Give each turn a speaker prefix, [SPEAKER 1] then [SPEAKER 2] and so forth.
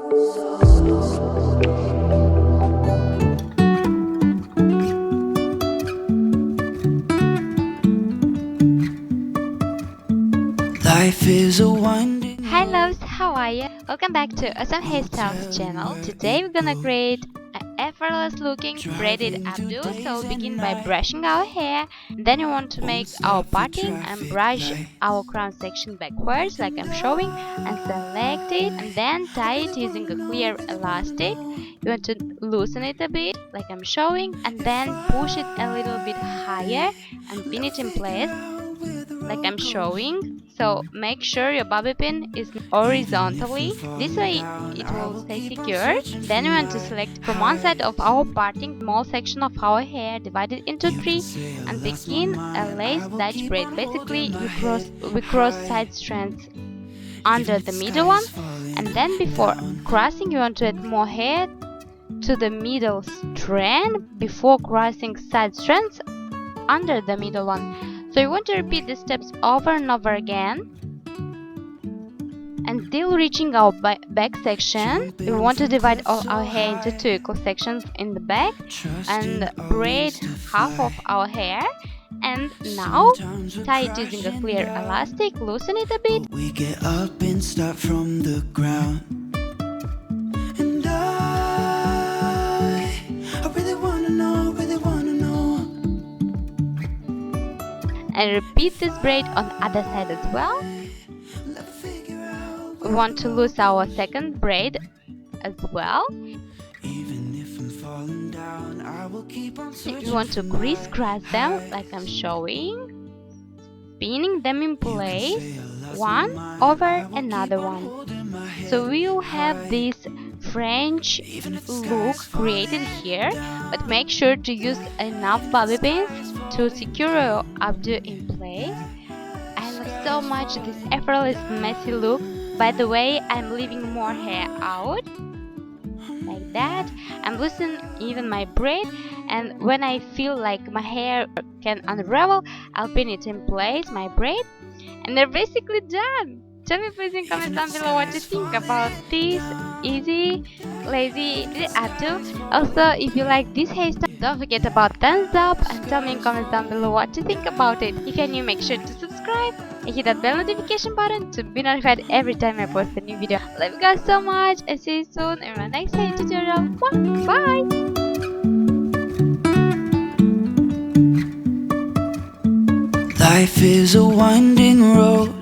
[SPEAKER 1] Life is a winding.
[SPEAKER 2] Hi loves, how are you? Welcome back to Awesome Hairstyles channel. Today we're gonna create an effortless looking braided updo. So we'll begin by brushing our hair. Then you want to make our parting and brush our crown section backwards like I'm showing and select it and then tie it using a clear elastic. You want to loosen it a bit like I'm showing and then push it a little bit higher and pin it in place like I'm showing. So make sure your bobby pin is horizontally, this way it will stay secure. Then we want to select from one side of our parting small section of our hair, divide it into three and begin a lace Dutch braid. Basically we cross side strands under the middle one, and then before crossing you want to add more hair to the middle strand before crossing side strands under the middle one. So you want to repeat these steps over and over again until reaching our back section. We want to divide all our hair into two equal sections in the back and braid half of our hair. And now tie it using a clear elastic, loosen it a bit.
[SPEAKER 1] We get up and start from the ground. And I really wanna know,
[SPEAKER 2] and repeat this braid on the other side as well. We want to lose our second braid as well. You want to crisscross them like I'm showing, pinning them in place one over another one. So we will have this French look created here, but make sure to use enough bobby pins to secure your updo in place. I love so much this effortless messy look. By the way, I'm leaving more hair out like that. I'm loosening even my braid, and when I feel like my hair can unravel, I'll pin it in place, my braid, and they're basically done. Tell me please in comments down below what you think about this easy, lazy updo. Also, if you like this hairstyle, don't forget about thumbs up and tell me in comments down below what you think about it. If you're new, make sure to subscribe and hit that bell notification button to be notified every time I post a new video. Love you guys so much and see you soon in my next hair tutorial. Bye!
[SPEAKER 1] Life is a winding road.